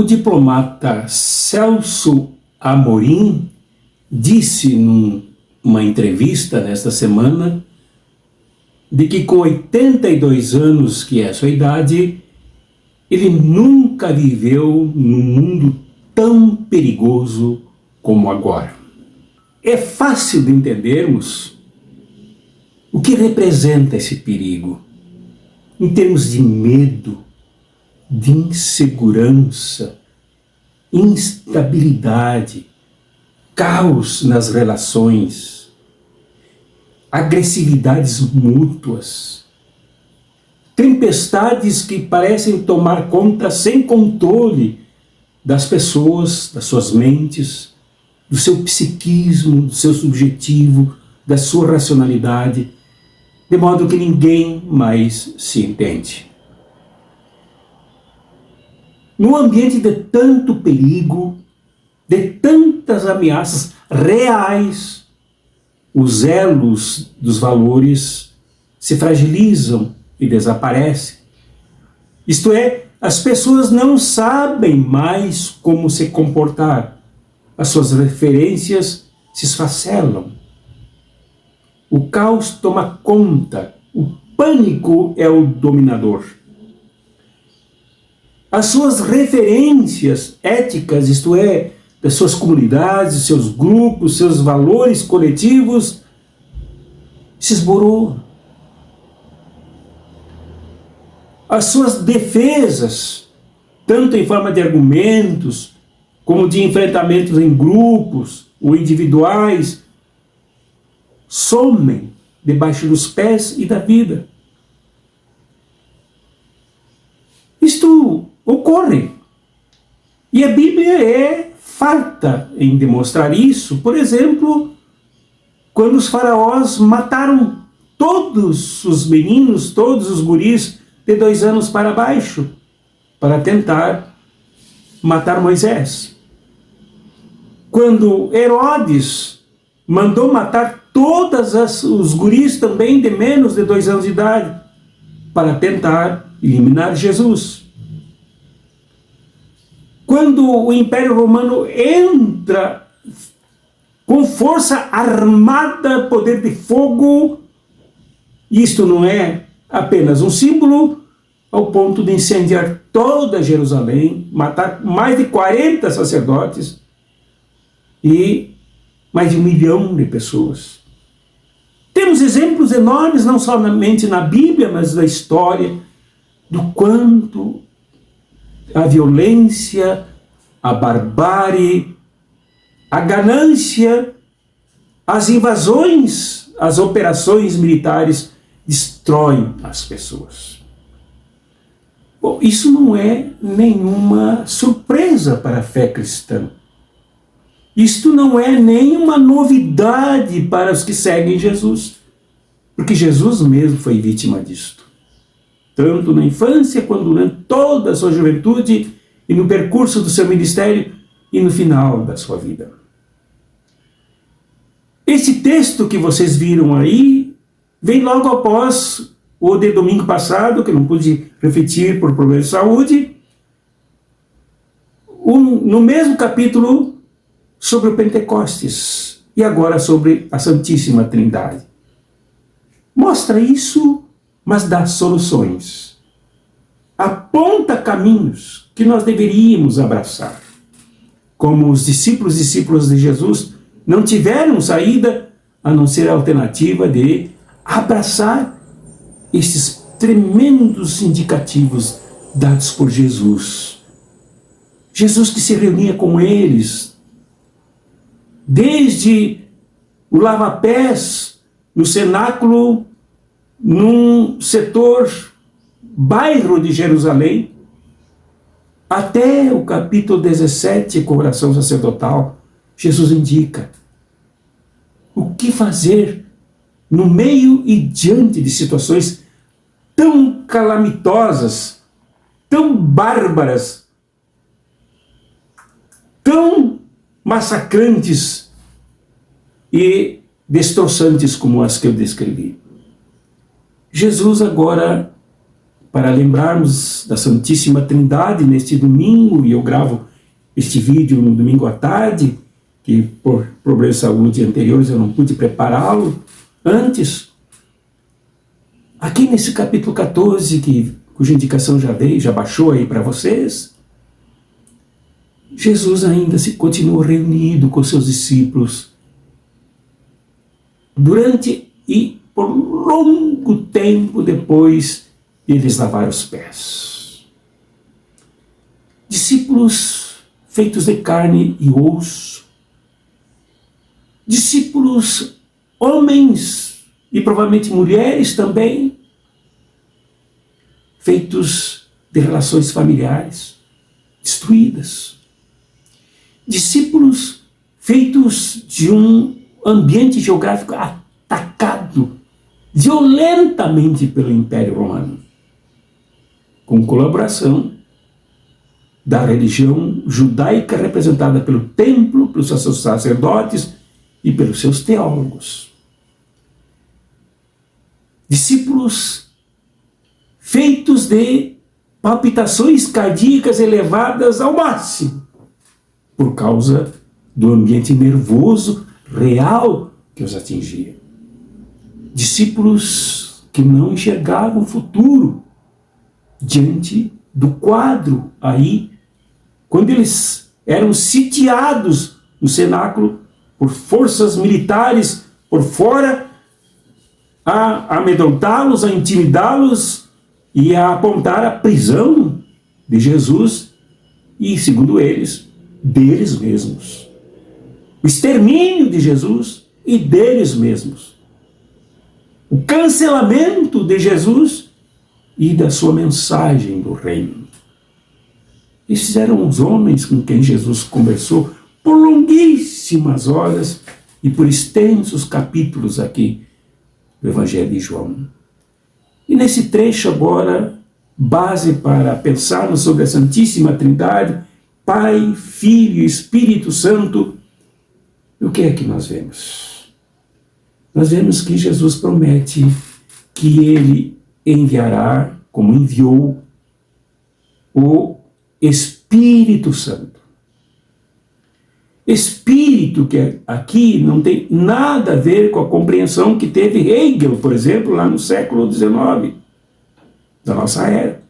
diplomata Celso Amorim disse numa entrevista nesta semana de que com 82 anos, que é a sua idade, ele nunca viveu num mundo tão perigoso como agora. É fácil de entendermos o que representa esse perigo, em termos de medo, de insegurança, instabilidade, caos nas relações, agressividades mútuas, tempestades que parecem tomar conta sem controle das pessoas, das suas mentes, do seu psiquismo, do seu subjetivo, da sua racionalidade, de modo que ninguém mais se entende. No ambiente de tanto perigo, de tantas ameaças reais, os elos dos valores se fragilizam e desaparecem. Isto é, as pessoas não sabem mais como se comportar. As suas referências se esfacelam. O caos toma conta. O pânico é o dominador. As suas referências éticas, isto é, das suas comunidades, seus grupos, seus valores coletivos, se esboroam. As suas defesas, tanto em forma de argumentos, como de enfrentamentos em grupos ou individuais, somem debaixo dos pés e da vida. Isto ocorre. E a Bíblia é farta em demonstrar isso. Por exemplo, quando os faraós mataram todos os meninos, todos os guris de 2 anos para baixo, para tentar matar Moisés. Quando Herodes mandou matar todos os guris também de menos de 2 anos de idade, para tentar eliminar Jesus. Quando o Império Romano entra com força armada, poder de fogo, isto não é apenas um símbolo, ao ponto de incendiar toda Jerusalém, matar mais de 40 sacerdotes e mais de 1 milhão de pessoas. Temos exemplos enormes, não somente na Bíblia, mas na história, do quanto a violência, a barbárie, a ganância, as invasões, as operações militares destroem as pessoas. Bom, isso não é nenhuma surpresa para a fé cristã. Isto não é nenhuma novidade para os que seguem Jesus, porque Jesus mesmo foi vítima disto. Tanto na infância, quanto durante toda a sua juventude, e no percurso do seu ministério, e no final da sua vida. Esse texto que vocês viram aí, vem logo após o de domingo passado, que não pude repetir por problemas de saúde, no mesmo capítulo sobre o Pentecostes, e agora sobre a Santíssima Trindade. Mostra isso, mas dá soluções. Aponta caminhos que nós deveríamos abraçar. Como os discípulos e discípulas de Jesus não tiveram saída a não ser a alternativa de abraçar esses tremendos indicativos dados por Jesus. Jesus que se reunia com eles, desde o lava-pés, no cenáculo, num setor, bairro de Jerusalém, até o capítulo 17, com oração sacerdotal, Jesus indica o que fazer no meio e diante de situações tão calamitosas, tão bárbaras, tão massacrantes e destroçantes como as que eu descrevi. Jesus agora para lembrarmos da Santíssima Trindade neste domingo, e eu gravo este vídeo no domingo à tarde, que por problemas de saúde anteriores eu não pude prepará-lo antes. Aqui nesse capítulo 14, cuja indicação já dei, já baixou aí para vocês, Jesus ainda se continua reunido com seus discípulos durante e por longo tempo depois de eles lavar os pés. Discípulos feitos de carne e osso, discípulos homens e provavelmente mulheres também, feitos de relações familiares destruídas, discípulos feitos de um ambiente geográfico atacado violentamente pelo Império Romano, com colaboração da religião judaica representada pelo templo, pelos seus sacerdotes e pelos seus teólogos. Discípulos feitos de palpitações cardíacas elevadas ao máximo, por causa do ambiente nervoso real que os atingia. Discípulos que não enxergavam o futuro diante do quadro aí, quando eles eram sitiados no cenáculo por forças militares por fora, a amedrontá-los, a intimidá-los e a apontar a prisão de Jesus e, segundo eles, deles mesmos. O extermínio de Jesus e deles mesmos. O cancelamento de Jesus e da sua mensagem do reino. Esses eram os homens com quem Jesus conversou por longuíssimas horas e por extensos capítulos aqui do Evangelho de João. E nesse trecho agora, base para pensarmos sobre a Santíssima Trindade, Pai, Filho e Espírito Santo, o que é que nós vemos? Nós vemos que Jesus promete que ele enviará, como enviou, o Espírito Santo. Espírito que aqui não tem nada a ver com a compreensão que teve Hegel, por exemplo, lá no século XIX, da nossa era.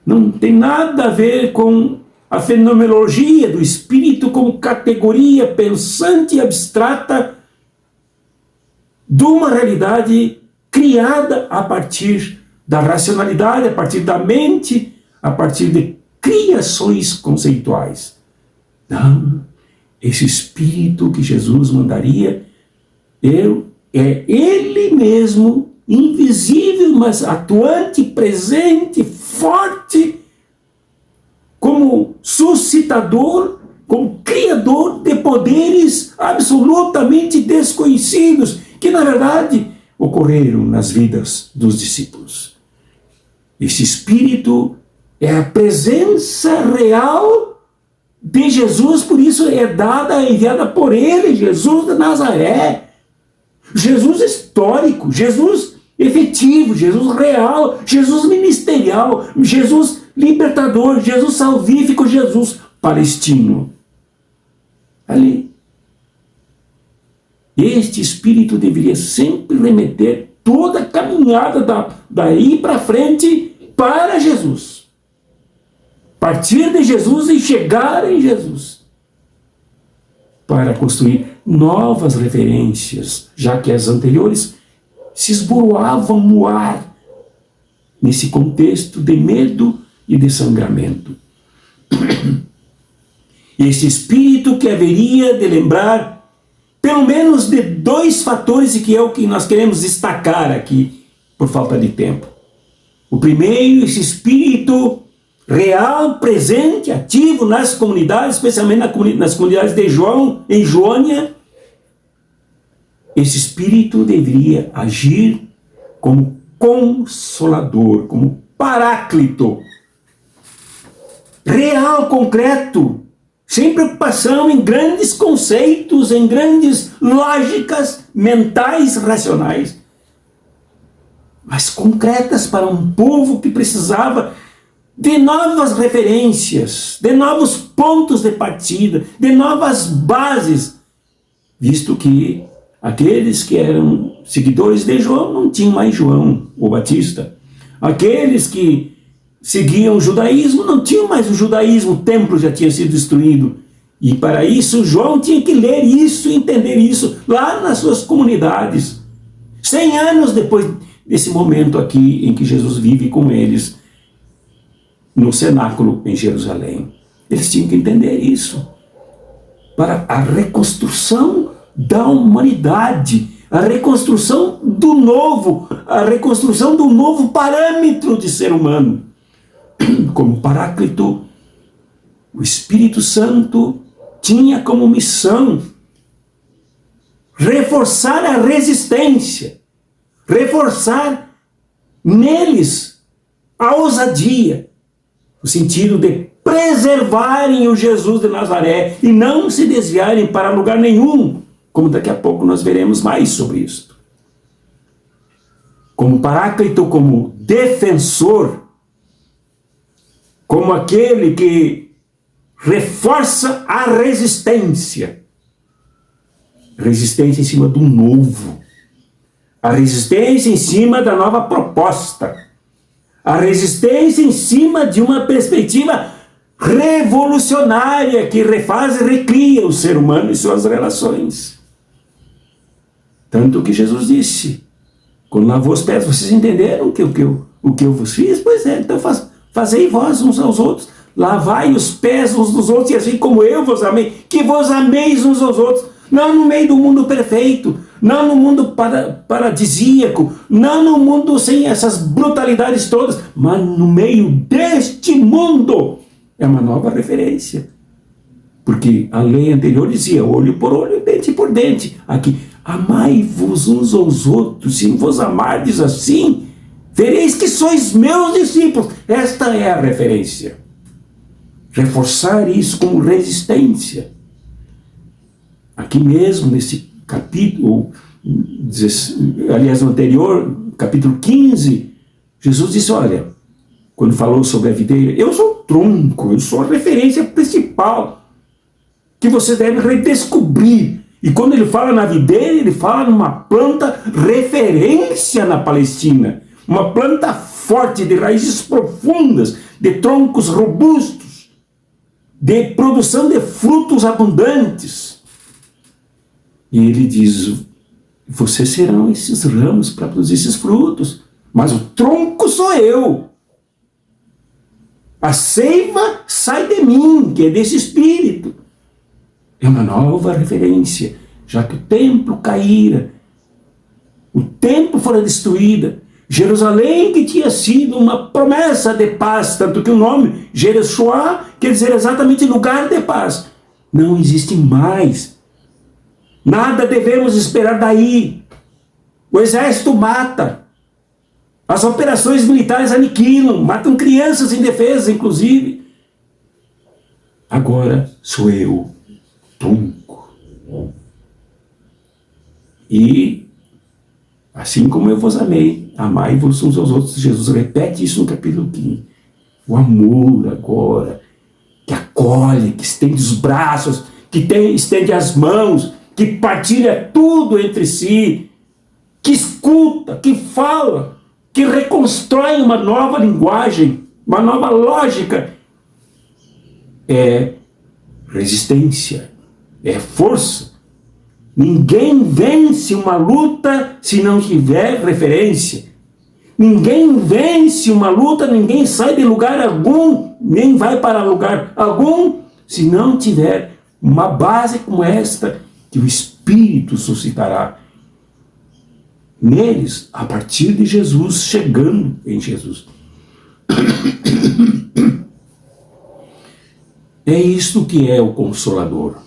Não tem nada a ver com a fenomenologia do espírito como categoria pensante e abstrata de uma realidade criada a partir da racionalidade, a partir da mente, a partir de criações conceituais. Não, esse espírito que Jesus mandaria é ele mesmo, invisível, mas atuante, presente, forte, como suscitador, como criador de poderes absolutamente desconhecidos, que na verdade ocorreram nas vidas dos discípulos. Esse Espírito é a presença real de Jesus, por isso é enviada por ele, Jesus de Nazaré. Jesus histórico, Jesus efetivo, Jesus real, Jesus ministerial, Jesus libertador, Jesus salvífico, Jesus palestino. Ali. Este Espírito deveria sempre remeter toda a caminhada daí para frente para Jesus. Partir de Jesus e chegar em Jesus. Para construir novas referências, já que as anteriores se esboroavam no ar, nesse contexto de medo e de sangramento. Esse Espírito que haveria de lembrar pelo menos de dois fatores, e que é o que nós queremos destacar aqui, por falta de tempo. O primeiro, esse Espírito real, presente, ativo nas comunidades, especialmente nas comunidades de João, em Joânia. Esse Espírito deveria agir como consolador, como paráclito, real, concreto, sem preocupação em grandes conceitos, em grandes lógicas mentais racionais. mas concretas para um povo que precisava de novas referências, de novos pontos de partida, de novas bases, visto que aqueles que eram seguidores de João não tinham mais João, o Batista. Aqueles que seguiam o judaísmo não tinham mais o judaísmo, o templo já tinha sido destruído. E para isso João tinha que ler isso e entender isso lá nas suas comunidades. 100 anos depois desse momento aqui em que Jesus vive com eles no cenáculo em Jerusalém. Eles tinham que entender isso. Para a reconstrução da humanidade, a reconstrução do novo, a reconstrução do novo parâmetro de ser humano. Como Paráclito, o Espírito Santo tinha como missão reforçar a resistência, reforçar neles a ousadia, no sentido de preservarem o Jesus de Nazaré e não se desviarem para lugar nenhum, como daqui a pouco nós veremos mais sobre isso. Como Paráclito, como defensor, como aquele que reforça a resistência. Resistência em cima do novo. A resistência em cima da nova proposta. A resistência em cima de uma perspectiva revolucionária que refaz e recria o ser humano e suas relações. Tanto que Jesus disse, quando lavou os pés, vocês entenderam o que eu vos fiz? Pois é, então fazei vós uns aos outros, lavai os pés uns dos outros, e assim como eu vos amei, que vos ameis uns aos outros, não no meio do mundo perfeito, não no mundo paradisíaco, não no mundo sem essas brutalidades todas, mas no meio deste mundo. É uma nova referência. Porque a lei anterior dizia olho por olho, dente por dente. Aqui, amai-vos uns aos outros, se vos amardes assim, vereis que sois meus discípulos. Esta é a referência. Reforçar isso como resistência. Aqui mesmo, nesse capítulo, aliás, no anterior, capítulo 15, Jesus disse, olha, quando falou sobre a videira, eu sou o tronco, eu sou a referência principal, que você deve redescobrir. E quando ele fala na videira, ele fala numa planta referência na Palestina, uma planta forte, de raízes profundas, de troncos robustos, de produção de frutos abundantes. E ele diz, vocês serão esses ramos para produzir esses frutos, mas o tronco sou eu. A seiva sai de mim, que é desse Espírito. É uma nova referência, já que o templo caíra, o templo fora destruído, Jerusalém, que tinha sido uma promessa de paz, tanto que o nome Jerusalém quer dizer exatamente lugar de paz, não existe mais. Nada devemos esperar daí. O exército mata. As operações militares aniquilam, matam crianças indefesas, inclusive. Agora sou eu, tronco. E, assim como eu vos amei, amai-vos uns aos outros. Jesus repete isso no capítulo 15. O amor agora, que acolhe, que estende os braços, que estende as mãos, que partilha tudo entre si, que escuta, que fala, que reconstrói uma nova linguagem, uma nova lógica. É resistência, é força. Ninguém vence uma luta se não tiver referência. Ninguém vence uma luta, ninguém sai de lugar algum, nem vai para lugar algum, se não tiver uma base como esta, que o Espírito suscitará neles, a partir de Jesus, chegando em Jesus. É isto que é o Consolador.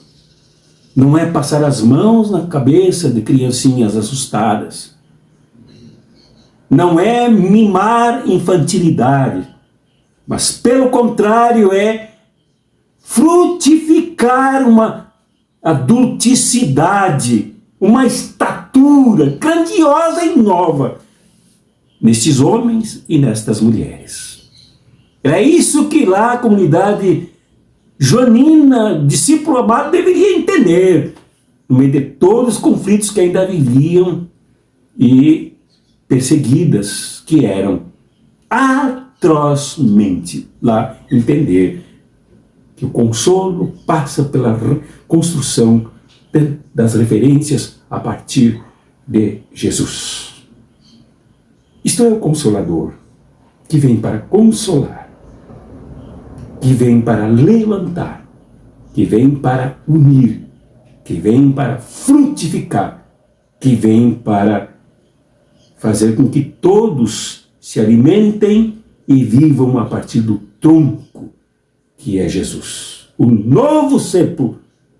Não é passar as mãos na cabeça de criancinhas assustadas. Não é mimar infantilidade, mas pelo contrário é frutificar uma adulticidade, uma estatura grandiosa e nova, nestes homens e nestas mulheres. Era isso que lá a comunidade joanina, discípulo amado, deveria entender, no meio de todos os conflitos que ainda viviam e perseguidas que eram, atrozmente lá entender que o consolo passa pela construção das referências a partir de Jesus. Isto é o Consolador, que vem para consolar, que vem para levantar, que vem para unir, que vem para frutificar, que vem para fazer com que todos se alimentem e vivam a partir do tronco, que é Jesus. O novo cepo,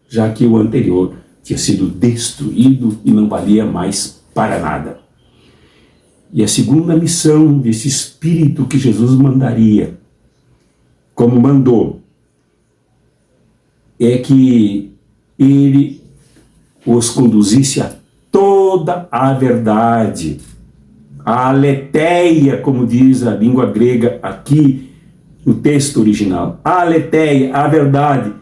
já que o anterior tinha sido destruído e não valia mais para nada. E a segunda missão desse Espírito que Jesus mandaria, como mandou, é que ele os conduzisse a toda a verdade, a aletheia, como diz a língua grega aqui no texto original. A aletheia, a verdade,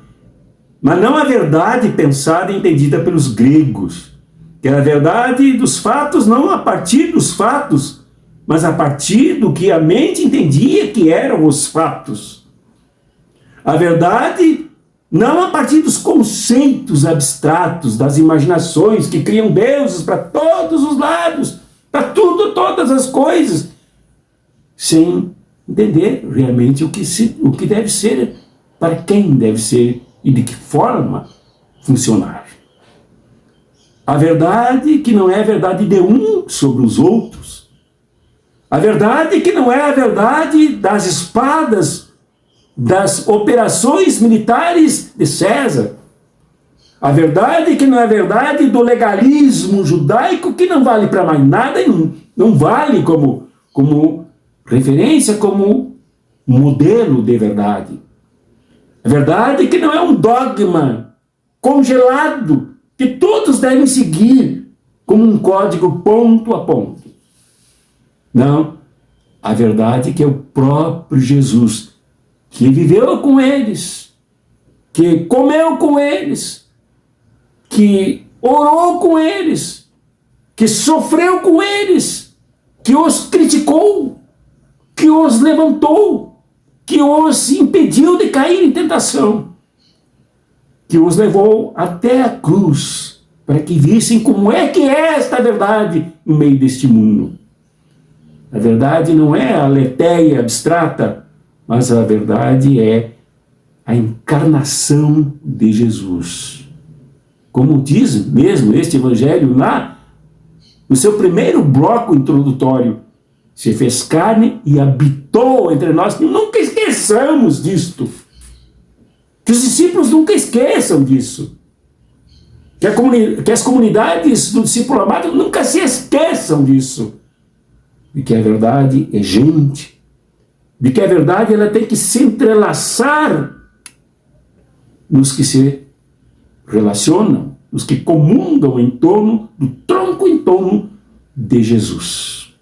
mas não a verdade pensada e entendida pelos gregos, que era a verdade dos fatos, não a partir dos fatos, mas a partir do que a mente entendia que eram os fatos. A verdade não a partir dos conceitos abstratos, das imaginações que criam deuses para todos os lados, para tudo, todas as coisas, sem entender realmente o que deve ser, para quem deve ser e de que forma funcionar. A verdade que não é a verdade de um sobre os outros. A verdade que não é a verdade das espadas, das operações militares de César. A verdade que não é a verdade do legalismo judaico, que não vale para mais nada e não vale como referência, como modelo de verdade. A verdade que não é um dogma congelado, que todos devem seguir como um código ponto a ponto. Não, a verdade que é o próprio Jesus, que viveu com eles, que comeu com eles, que orou com eles, que sofreu com eles, que os criticou, que os levantou, que os impediu de cair em tentação, que os levou até a cruz, para que vissem como é que é esta verdade no meio deste mundo. A verdade não é a aletheia abstrata, mas a verdade é a encarnação de Jesus. Como diz mesmo este evangelho lá, no seu primeiro bloco introdutório, se fez carne e habitou entre nós. Nunca esqueçamos disto. Que os discípulos nunca esqueçam disso. Que as comunidades do discípulo amado nunca se esqueçam disso. De que a verdade é gente. De que a verdade ela tem que se entrelaçar nos que se relacionam, nos que comungam em torno do tronco, em torno de Jesus.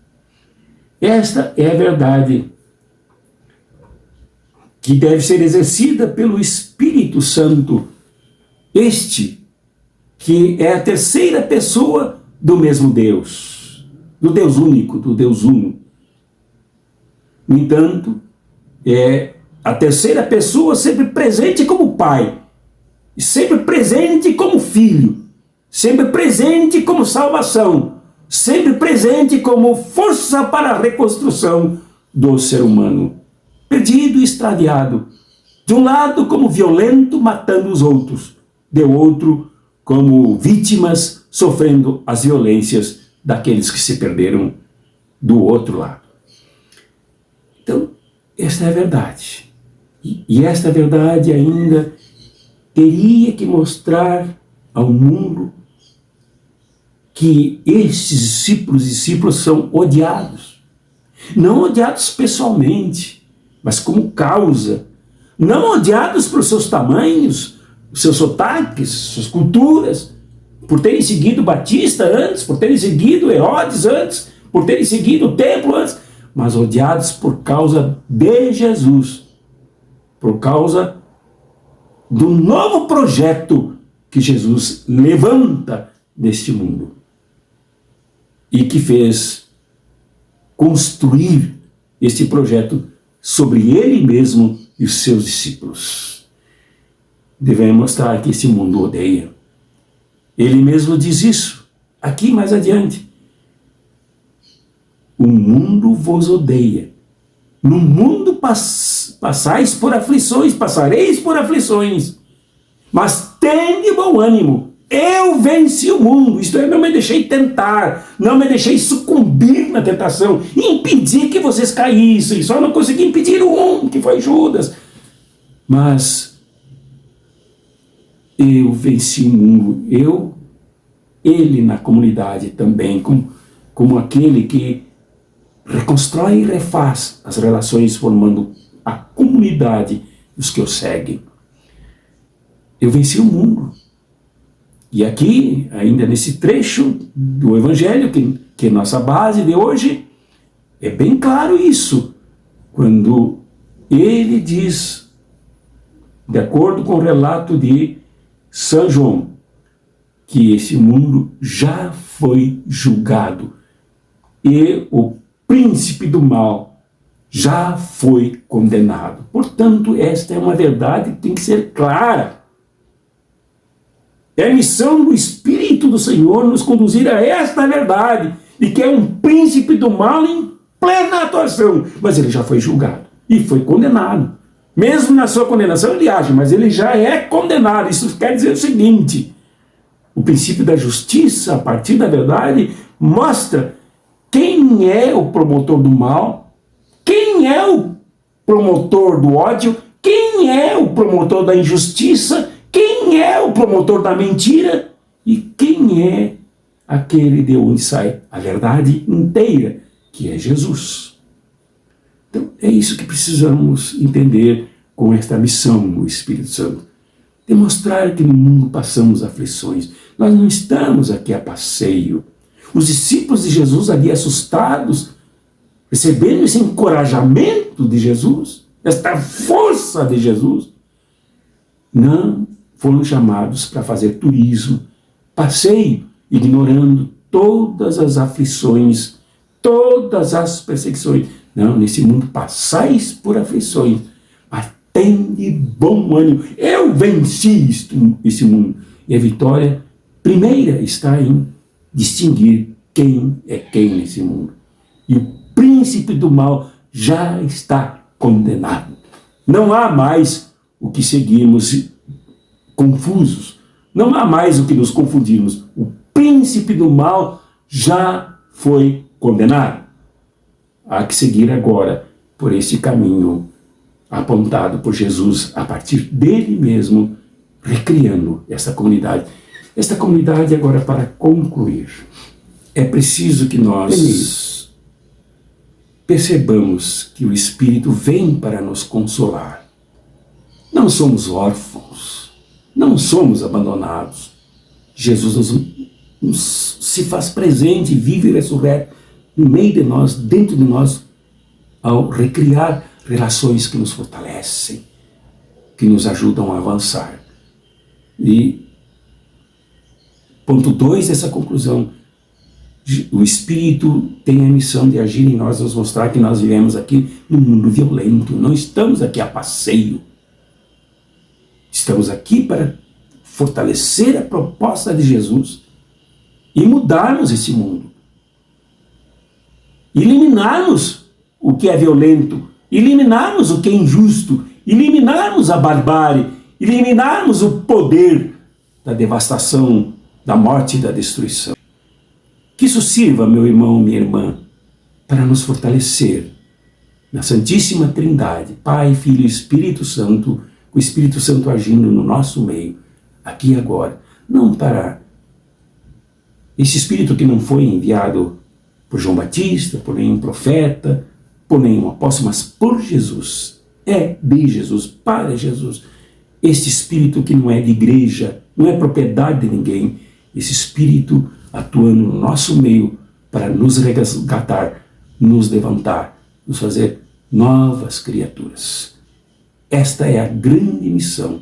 Esta é a verdade que deve ser exercida pelo Espírito Santo, este que é a terceira pessoa do mesmo Deus, do Deus único, do Deus uno. No entanto, é a terceira pessoa sempre presente como Pai, sempre presente como Filho, sempre presente como salvação, sempre presente como força para a reconstrução do ser humano, perdido e extraviado, de um lado como violento matando os outros, de outro como vítimas sofrendo as violências daqueles que se perderam do outro lado. Então, esta é a verdade. E esta verdade ainda teria que mostrar ao mundo que estes discípulos são odiados. Não odiados pessoalmente, mas como causa. Não odiados por seus tamanhos, seus sotaques, suas culturas, por terem seguido Batista antes, por terem seguido Herodes antes, por terem seguido o templo antes, mas odiados por causa de Jesus, por causa do novo projeto que Jesus levanta neste mundo e que fez construir este projeto sobre ele mesmo e os seus discípulos. Devemos mostrar que esse mundo odeia. Ele mesmo diz isso aqui mais adiante. O mundo vos odeia. No mundo passareis por aflições, mas tende bom ânimo. Eu venci o mundo, isto é, não me deixei tentar, não me deixei sucumbir na tentação, impedi que vocês caíssem, só não consegui impedir um, que foi Judas. Mas eu venci o mundo, ele na comunidade também, como aquele que reconstrói e refaz as relações, formando a comunidade dos que o seguem. Eu venci o mundo. E aqui, ainda nesse trecho do Evangelho, que é nossa base de hoje, é bem claro isso, quando ele diz, de acordo com o relato de São João, que esse mundo já foi julgado e o príncipe do mal já foi condenado. Portanto, esta é uma verdade que tem que ser clara. É a missão do Espírito do Senhor nos conduzir a esta verdade, de que é um príncipe do mal em plena atuação, mas ele já foi julgado e foi condenado. Mesmo na sua condenação ele age, mas ele já é condenado. Isso quer dizer o seguinte: o princípio da justiça, a partir da verdade, mostra quem é o promotor do mal, quem é o promotor do ódio, quem é o promotor da injustiça, quem é o promotor da mentira e quem é aquele de onde sai a verdade inteira, que é Jesus. Então, é isso que precisamos entender com esta missão do Espírito Santo. Demonstrar que no mundo passamos aflições. Nós não estamos aqui a passeio. Os discípulos de Jesus ali assustados, recebendo esse encorajamento de Jesus, esta força de Jesus, não foram chamados para fazer turismo, passeio, ignorando todas as aflições, todas as perseguições. Não, nesse mundo passais por aflições, mas tende bom ânimo. Eu venci esse mundo. E a vitória primeira está em distinguir quem é quem nesse mundo. E o príncipe do mal já está condenado. Não há mais o que seguirmos confusos. Não há mais o que nos confundirmos. O príncipe do mal já foi condenado. Há que seguir agora por esse caminho apontado por Jesus, a partir dele mesmo, recriando esta comunidade. Esta comunidade, agora, para concluir, é preciso que nós percebamos que o Espírito vem para nos consolar. Não somos órfãos, não somos abandonados. Jesus se faz presente, vive e ressurreto no meio de nós, dentro de nós, ao recriar relações que nos fortalecem, que nos ajudam a avançar. E ponto 2 dessa conclusão: o Espírito tem a missão de agir em nós, nos mostrar que nós vivemos aqui num mundo violento, não estamos aqui a passeio. Estamos aqui para fortalecer a proposta de Jesus e mudarmos esse mundo. Eliminarmos o que é violento, eliminarmos o que é injusto, eliminarmos a barbárie, eliminarmos o poder da devastação, da morte e da destruição. Que isso sirva, meu irmão, minha irmã, para nos fortalecer na Santíssima Trindade, Pai, Filho e Espírito Santo, o Espírito Santo agindo no nosso meio, aqui e agora. Não para esse Espírito que não foi enviado por João Batista, por nenhum profeta, por nenhum apóstolo, mas por Jesus. É de Jesus, para Jesus. Esse Espírito que não é de igreja, não é propriedade de ninguém, esse Espírito atuando no nosso meio, para nos resgatar, nos levantar, nos fazer novas criaturas. Esta é a grande missão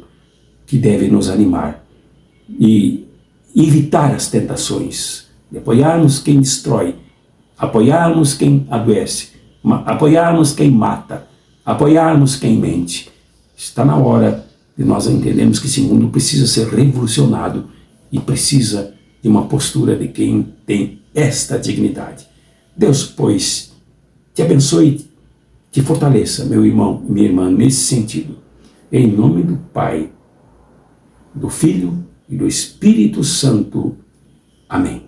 que deve nos animar e evitar as tentações, de apoiarmos quem destrói, apoiarmos quem adoece, apoiarmos quem mata, apoiarmos quem mente. Está na hora de nós entendermos que esse mundo precisa ser revolucionado e precisa de uma postura de quem tem esta dignidade. Deus, pois, te abençoe, te fortaleça, meu irmão e minha irmã, nesse sentido. Em nome do Pai, do Filho e do Espírito Santo. Amém.